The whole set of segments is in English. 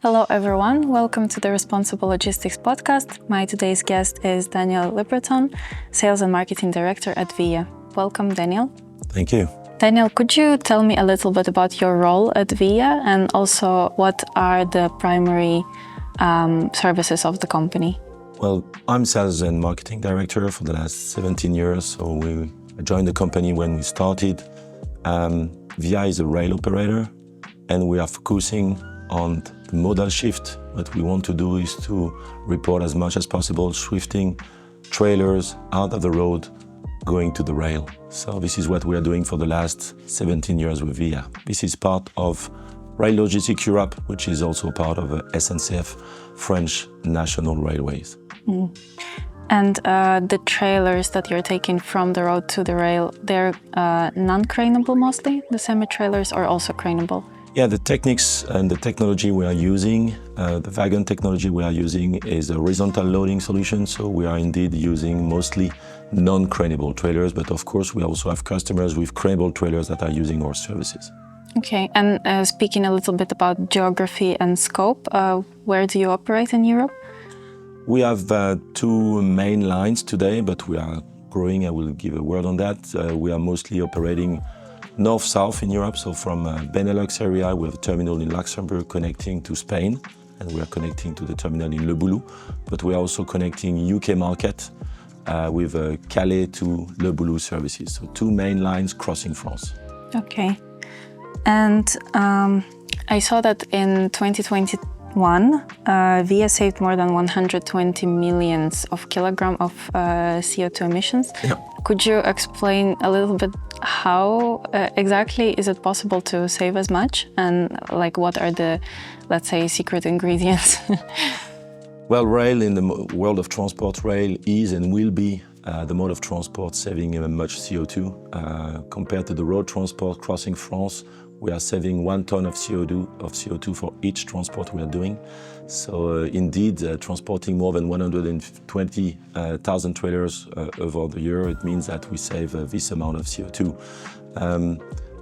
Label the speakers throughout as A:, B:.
A: Hello everyone, welcome to the Responsible Logistics podcast. My today's guest is Daniel Lebreton, Sales and Marketing Director at VIIA. Welcome, Daniel.
B: Thank you.
A: Daniel, could you tell me a little bit about your role at VIIA and also what are the primary services of the company?
B: Well, I'm Sales and Marketing Director for the last 17 years. So I joined the company when we started. VIIA is a rail operator and we are focusing on the modal shift. What we want to do is to report as much as possible, shifting trailers out of the road, going to the rail. So this is what we are doing for the last 17 years with VIIA. This is part of Rail Logistics Europe, which is also part of SNCF, French National Railways.
A: Mm. And the trailers that you're taking from the road to the rail, they're non-craneable mostly, the semi-trailers, or also craneable?
B: Yeah, the techniques and the technology we are using, the wagon technology we are using is a horizontal loading solution. So we are indeed using mostly non-craneable trailers, but of course we also have customers with craneable trailers that are using our services.
A: Okay, and speaking a little bit about geography and scope, where do you operate in Europe?
B: We have two main lines today, but we are growing. I will give a word on that. We are mostly operating north-south in Europe, so from Benelux area, we have a terminal in Luxembourg connecting to Spain, and we are connecting to the terminal in Le Boulou, but we are also connecting UK market with Calais to Le Boulou services. So two main lines crossing France.
A: Okay, and I saw that in 2021, VIIA saved more than 120 million of kilograms of CO2 emissions.
B: Yeah.
A: Could you explain a little bit how exactly is it possible to save as much, and like what are the, let's say, secret ingredients?
B: Well, rail in the world of transport, rail is and will be the mode of transport saving much CO2. Compared to the road transport crossing France, we are saving 1 ton of CO2 for each transport we are doing. So indeed, transporting more than 120,000 trailers over the year, it means that we save this amount of CO2.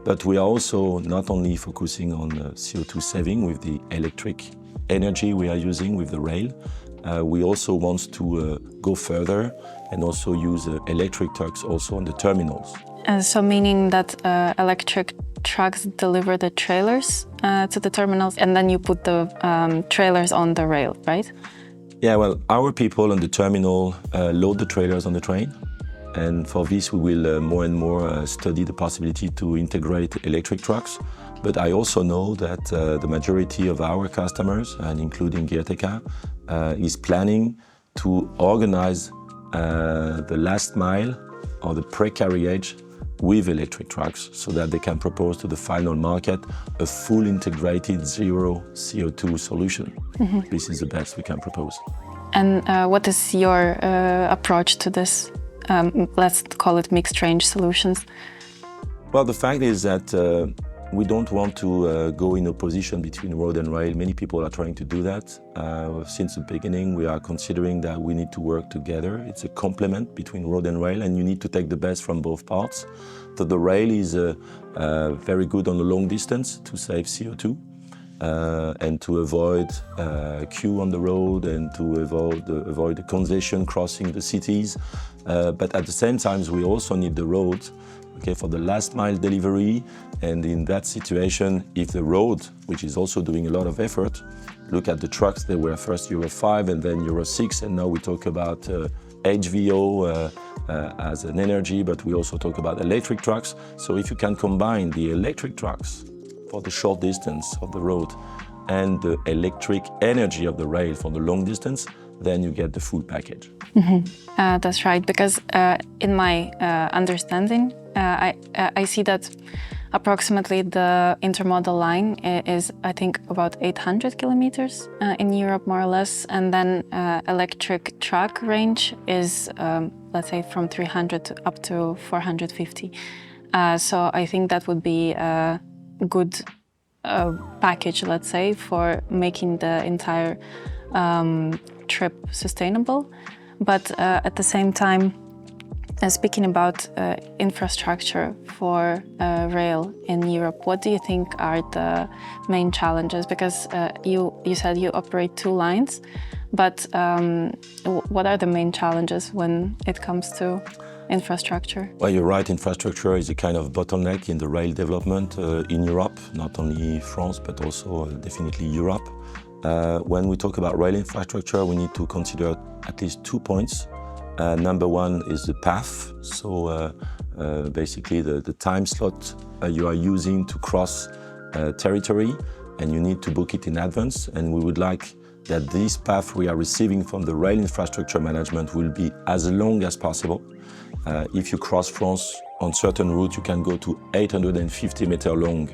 B: But we are also not only focusing on CO2 saving with the electric energy we are using with the rail, we also want to go further and also use electric trucks also on the terminals.
A: So meaning that electric trucks deliver the trailers to the terminals and then you put the trailers on the rail, right?
B: Yeah, well, our people on the terminal load the trailers on the train. And for this, we will more and more study the possibility to integrate electric trucks. But I also know that the majority of our customers, and including Geerteka, is planning to organize the last mile or the pre-carriage with electric trucks so that they can propose to the final market a full integrated zero CO2 solution. Mm-hmm. This is the best we can propose.
A: And what is your approach to this? Let's call it mixed range solutions.
B: Well, the fact is that we don't want to go in opposition between road and rail. Many people are trying to do that. Since the beginning, we are considering that we need to work together. It's a complement between road and rail, and you need to take the best from both parts. So the rail is very good on the long distance to save CO2 and to avoid queue on the road and to avoid the congestion crossing the cities. But at the same time, we also need the road, okay, for the last mile delivery. And in that situation, if the road, which is also doing a lot of effort, look at the trucks, they were first Euro 5 and then Euro 6, and now we talk about HVO as an energy, but we also talk about electric trucks. So if you can combine the electric trucks for the short distance of the road and the electric energy of the rail for the long distance, then you get the full package.
A: Mm-hmm. That's right, because in my understanding, I see that approximately the Intermodal line is, I think, about 800 kilometers in Europe, more or less, and then electric truck range is, let's say, from 300 to up to 450. So I think that would be a good package, let's say, for making the entire trip sustainable. But at the same time, Speaking about infrastructure for rail in Europe, what do you think are the main challenges? Because you said you operate 2 lines, but what are the main challenges when it comes to infrastructure?
B: Well, you're right, infrastructure is a kind of bottleneck in the rail development in Europe, not only France, but also definitely Europe. When we talk about rail infrastructure, we need to consider at least 2 points. Number one is the path, so basically the time slot you are using to cross territory, and you need to book it in advance, and we would like that this path we are receiving from the rail infrastructure management will be as long as possible. If you cross France on certain routes, you can go to 850-meter long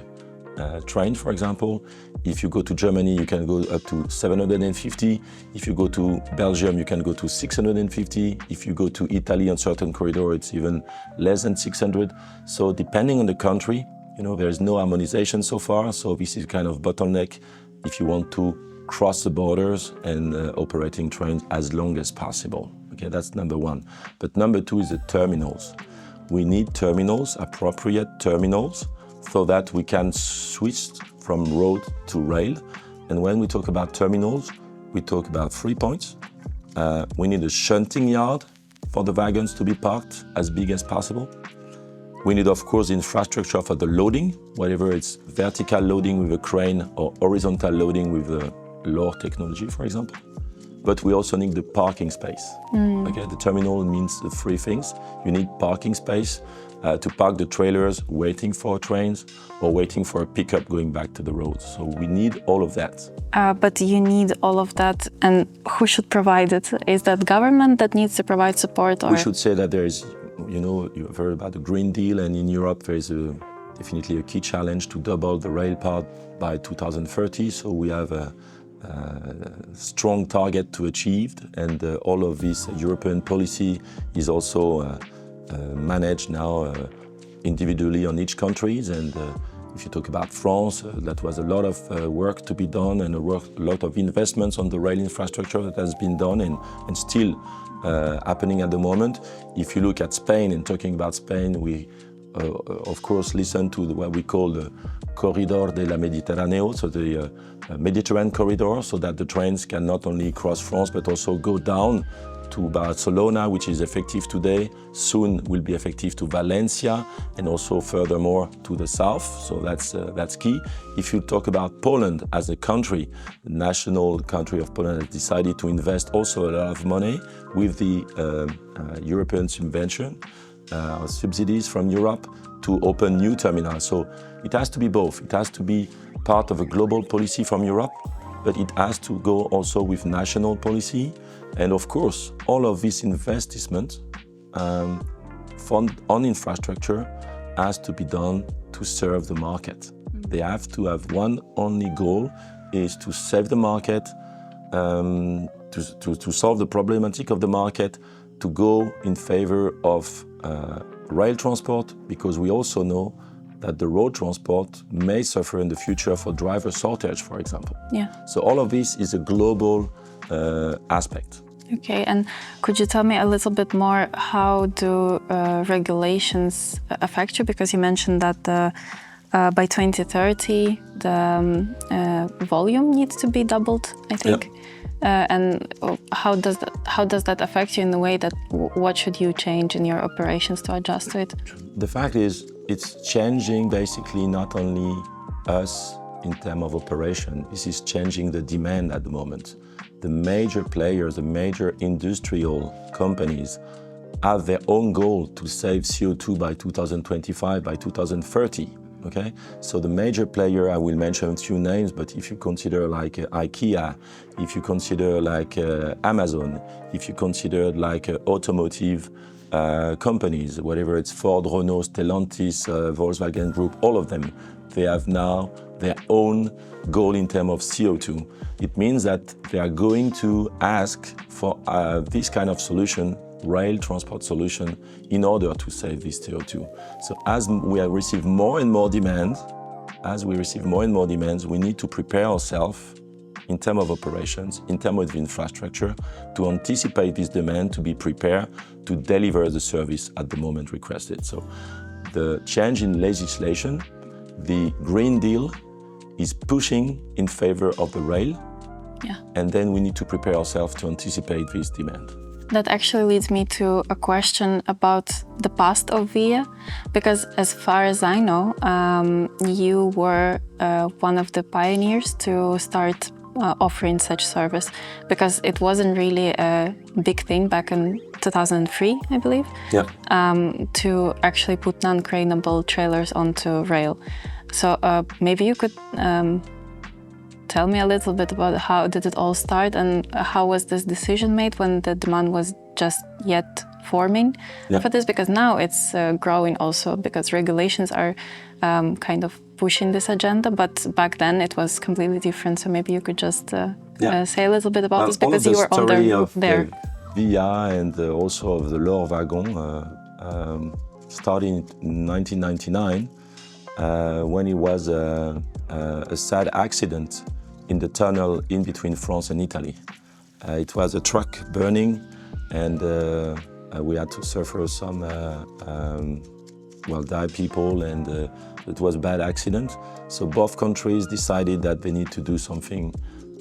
B: train, for example. If you go to Germany, you can go up to 750. If you go to Belgium, you can go to 650. If you go to Italy on certain corridor, it's even less than 600. So depending on the country, there is no harmonization so far. So this is kind of bottleneck if you want to cross the borders and operating trains as long as possible. Okay, that's number one. But number two is the terminals. We need terminals, appropriate terminals, so that we can switch from road to rail. And when we talk about terminals, we talk about 3 points. We need a shunting yard for the wagons to be parked as big as possible. We need, of course, infrastructure for the loading, whether it's vertical loading with a crane or horizontal loading with a lower technology, for example. But we also need the parking space. Okay, the terminal means the 3 things. You need parking space to park the trailers waiting for trains or waiting for a pickup going back to the road. So we need all of that.
A: But you need all of that, and who should provide it? Is that government that needs to provide support? Or?
B: We should say that there is, you've heard about the Green Deal, and in Europe there is definitely a key challenge to double the rail part by 2030. So we have a strong target to achieve, and all of this European policy is also managed now individually on each country. And if you talk about France, that was a lot of work to be done, and a lot of investments on the rail infrastructure that has been done and still happening at the moment. If you look at Spain, and talking about Spain, we of course listen to what we call the Corridor de la Mediterráneo, so the Mediterranean corridor, so that the trains can not only cross France but also go down to Barcelona, which is effective today, soon will be effective to Valencia, and also furthermore to the south. So that's key. If you talk about Poland as a country, the national country of Poland has decided to invest also a lot of money with the European subvention, subsidies from Europe to open new terminals. So it has to be both. It has to be part of a global policy from Europe, but it has to go also with national policy. And of course, all of this investment fund on infrastructure has to be done to serve the market. They have to have one only goal, is to save the market, to solve the problematic of the market, to go in favor of rail transport, because we also know that the road transport may suffer in the future for driver shortage, for example.
A: Yeah.
B: So all of this is a global aspect.
A: Okay, and could you tell me a little bit more, how do regulations affect you? Because you mentioned that by 2030 the volume needs to be doubled, I think.
B: Yeah.
A: And how does that affect you in the way that what should you change in your operations to adjust to it?
B: The fact is, it's changing basically not only us in terms of operation, this is changing the demand at the moment. The major players, the major industrial companies have their own goal to save CO2 by 2025, by 2030. Okay, so the major player, I will mention a few names, but if you consider like IKEA, if you consider like Amazon, if you consider like automotive companies, whatever it's Ford, Renault, Stellantis, Volkswagen Group, all of them, they have now their own goal in terms of CO2. It means that they are going to ask for this kind of solution, rail transport solution, in order to save this CO2. So as we receive more and more demands, we need to prepare ourselves in terms of operations, in terms of infrastructure, to anticipate this demand, to be prepared to deliver the service at the moment requested. So the change in legislation, the Green Deal, is pushing in favor of the rail.
A: Yeah.
B: And then we need to prepare ourselves to anticipate this demand.
A: That actually leads me to a question about the past of VIIA, because as far as I know, you were one of the pioneers to start offering such service, because it wasn't really a big thing back in 2003, I believe,
B: Yeah.
A: to actually put non-craneable trailers onto rail. So maybe you could tell me a little bit about how did it all start and how was this decision made when the demand was just yet forming for this? Because now it's growing also because regulations are kind of pushing this agenda, but back then it was completely different. So maybe you could just say a little bit about this, because you were on there.
B: VIIA and also of the Lohr Wagon starting in 1999 when it was a sad accident in the tunnel in between France and Italy. It was a truck burning, and we had to suffer some die people, and it was a bad accident. So both countries decided that they need to do something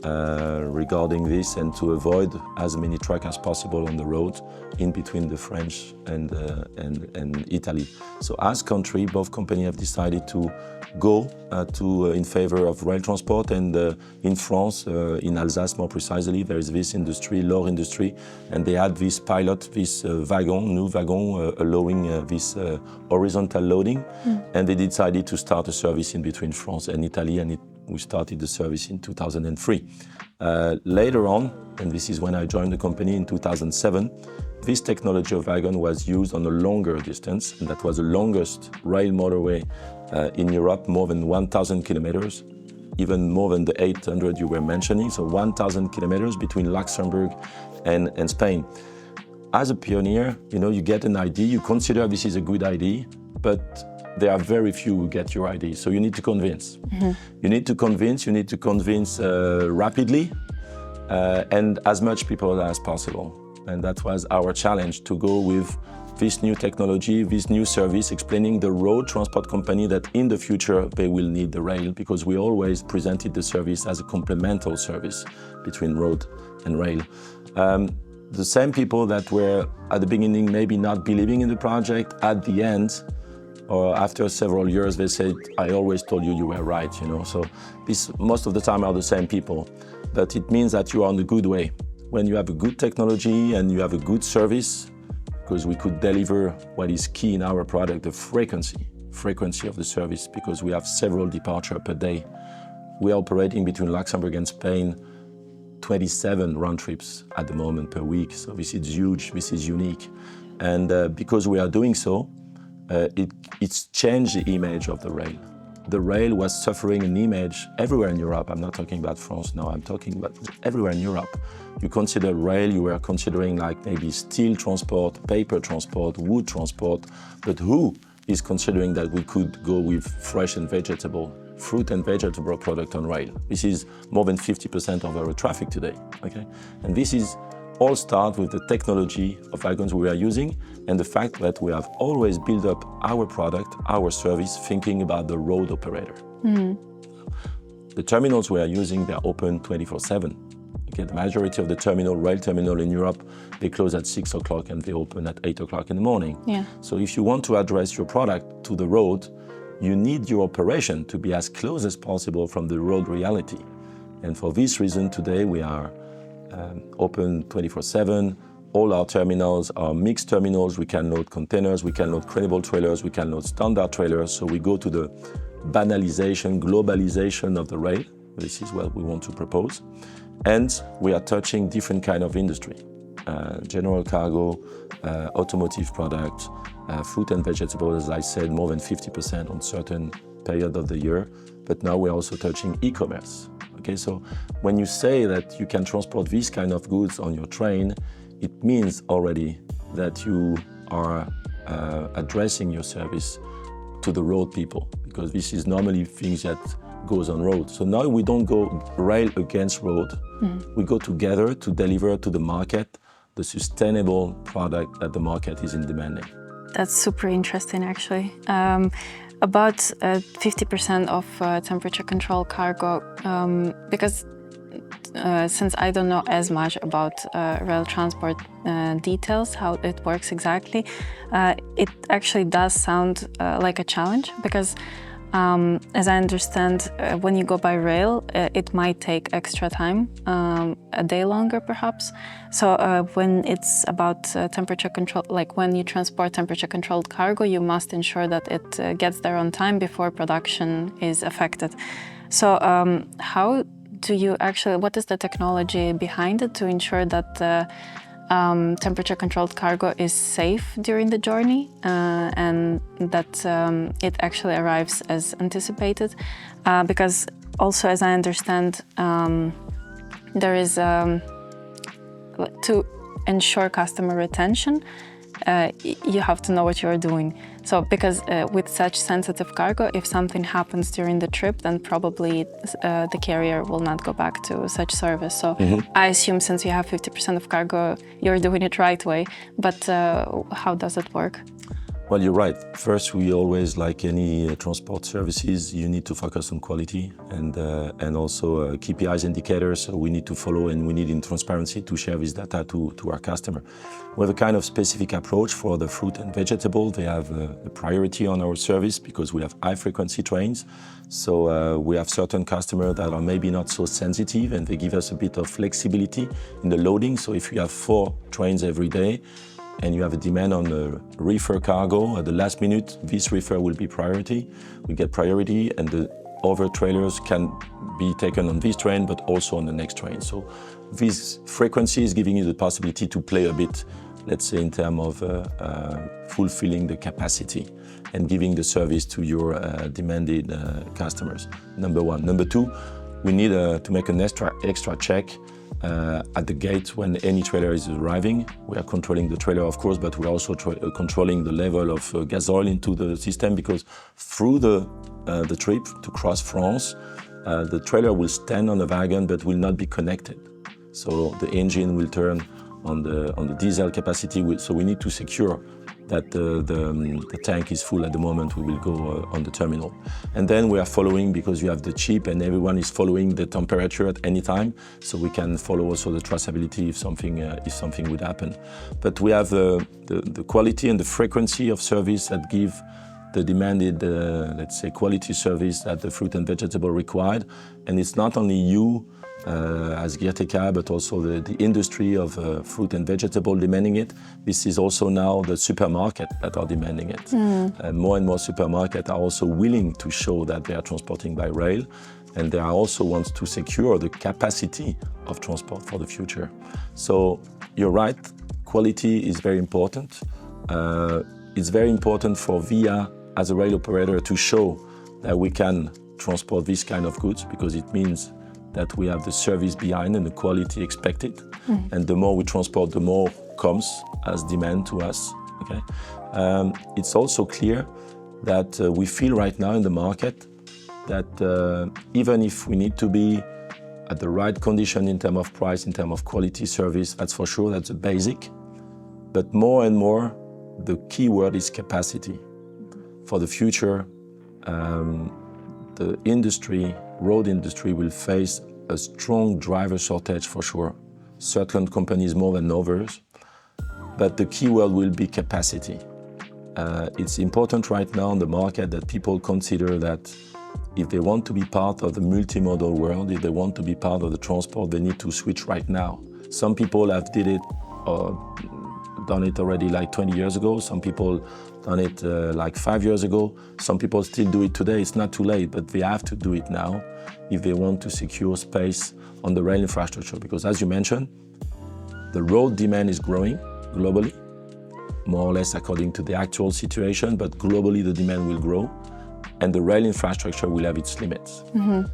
B: regarding this and to avoid as many trucks as possible on the road in between the French and Italy. So as country, both companies have decided to go in favor of rail transport, and in France, in Alsace more precisely, there is this industry, Lohr industry, and they had this pilot, this new wagon allowing this horizontal loading, and they decided to start a service in between France and Italy, and we started the service in 2003. Later on, and this is when I joined the company in 2007, this technology of wagon was used on a longer distance, and that was the longest rail motorway in Europe, more than 1,000 kilometers, even more than the 800 you were mentioning, so 1,000 kilometers between Luxembourg and Spain. As a pioneer, you get an idea, you consider this is a good idea, but there are very few who get your idea, so you need to convince. You need to convince rapidly, and as much people as possible. And that was our challenge, to go with this new technology, this new service, explaining the road transport company that in the future they will need the rail, because we always presented the service as a complementary service between road and rail. The same people that were at the beginning maybe not believing in the project, at the end, or after several years, they said, I always told you were right, So this, most of the time, are the same people. But it means that you are on the good way. When you have a good technology and you have a good service, because we could deliver what is key in our product, the frequency of the service, because we have several departures per day. We are operating between Luxembourg and Spain 27 round trips at the moment per week. So this is huge, this is unique. And because we are doing so, it's changed the image of the rail. The rail was suffering an image everywhere in Europe. I'm not talking about France now, I'm talking about everywhere in Europe. You consider rail, you were considering like maybe steel transport, paper transport, wood transport, but who is considering that we could go with fresh and vegetable, fruit and vegetable product on rail? This is more than 50% of our traffic today, okay? And this is all start with the technology of wagons we are using and the fact that we have always built up our product, our service, thinking about the road operator. The terminals we are using, they're open 24/7. Okay, the majority of the rail terminal in Europe, they close at 6 o'clock and they open at 8 o'clock in the morning.
A: Yeah.
B: So if you want to address your product to the road, you need your operation to be as close as possible from the road reality. And for this reason, today we are open 24/7. All our terminals are mixed terminals. We can load containers, we can load craneable trailers, we can load standard trailers. So we go to the banalization, globalization of the rail. This is what we want to propose. And we are touching different kind of industry. General cargo, automotive products, fruit and vegetables, as I said, more than 50% on certain period of the year. But now we're also touching e-commerce. Okay, so when you say that you can transport these kind of goods on your train, it means already that you are addressing your service to the road people, because this is normally things that goes on road. So now we don't go rail against road. We go together to deliver to the market the sustainable product that the market is in demanding.
A: That's super interesting, actually. About 50% of temperature control cargo, because since I don't know as much about rail transport details, how it works exactly, it actually does sound like a challenge because as I understand, when you go by rail, it might take extra time, a day longer perhaps. So when it's about temperature control, like when you transport temperature controlled cargo, you must ensure that it gets there on time before production is affected. So how do you actually, what is the technology behind it to ensure that temperature-controlled cargo is safe during the journey and that it actually arrives as anticipated? Because also, as I understand, there is to ensure customer retention, you have to know what you're doing. So because with such sensitive cargo, if something happens during the trip, then probably the carrier will not go back to such service. So I assume since you have 50% of cargo, you're doing it right way. But how does it work?
B: Well, you're right. First, we always, like any transport services, you need to focus on quality and also KPIs indicators. So we need to follow and we need in transparency to share this data to our customer. We have a kind of specific approach for the fruit and vegetable. They have a priority on our service because we have high frequency trains. So we have certain customers that are maybe not so sensitive and they give us a bit of flexibility in the loading. So if you have 4 trains every day, and you have a demand on the reefer cargo, at the last minute, this reefer will be priority. We get priority and the other trailers can be taken on this train, but also on the next train. So this frequency is giving you the possibility to play a bit, let's say, in terms of fulfilling the capacity and giving the service to your demanded customers, number one. Number two, we need to make an extra check at the gate when any trailer is arriving. We are controlling the trailer, of course, but we're also controlling the level of gas oil into the system because through the trip to cross France, the trailer will stand on the wagon but will not be connected. So the engine will turn on the diesel capacity, so we need to secure that the tank is full at the moment we will go on the terminal. And then we are following, because you have the chip and everyone is following the temperature at any time, so we can follow also the traceability if something would happen. But we have the quality and the frequency of service that give the demanded, let's say, quality service that the fruit and vegetable required. And it's not only you as GTK, but also the industry of fruit and vegetable demanding it. This is also now the supermarket that are demanding it. More and more supermarkets are also willing to show that they are transporting by rail, and they are also want to secure the capacity of transport for the future. So you're right, quality is very important. It's very important for VIIA as a rail operator to show that we can transport this kind of goods, because it means that we have the service behind and the quality expected. And the more we transport, the more comes as demand to us. Okay. It's also clear that we feel right now in the market that even if we need to be at the right condition in terms of price, in terms of quality service, that's for sure, that's a basic. But more and more, the key word is capacity. For the future, the industry, road industry, will face a strong driver shortage for sure. Certain companies more than others, but the key word will be capacity. It's important right now in the market that people consider that if they want to be part of the multimodal world, if they want to be part of the transport, they need to switch right now. Some people have done it already like 20 years ago. Some people done it like 5 years ago. Some people still do it today. It's not too late, but they have to do it now if they want to secure space on the rail infrastructure. Because as you mentioned, the road demand is growing globally, more or less according to the actual situation, but globally the demand will grow and the rail infrastructure will have its limits.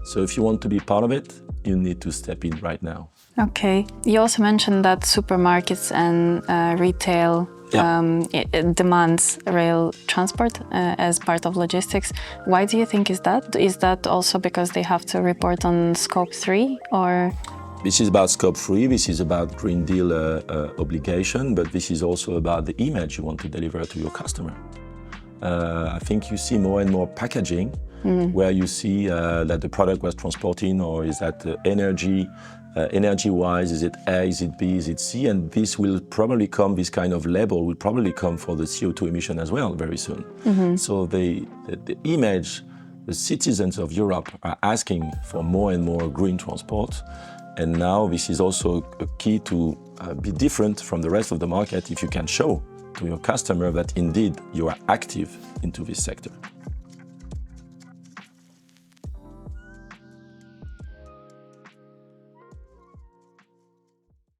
B: So if you want to be part of it, you need to step in right now.
A: Okay. You also mentioned that supermarkets and retail it demands rail transport as part of logistics. Why do you think is that? Is that also because they have to report on Scope 3 or?
B: This is about Scope 3, this is about Green Deal obligation, but this is also about the image you want to deliver to your customer. I think you see more and more packaging where you see that the product was transporting, or is that energy-wise, is it A, is it B, is it C? And this will probably come, this kind of label will probably come for the CO2 emission as well very soon. So the image, the citizens of Europe are asking for more and more green transport. And now this is also a key to be different from the rest of the market if you can show to your customer that indeed you are active into this sector.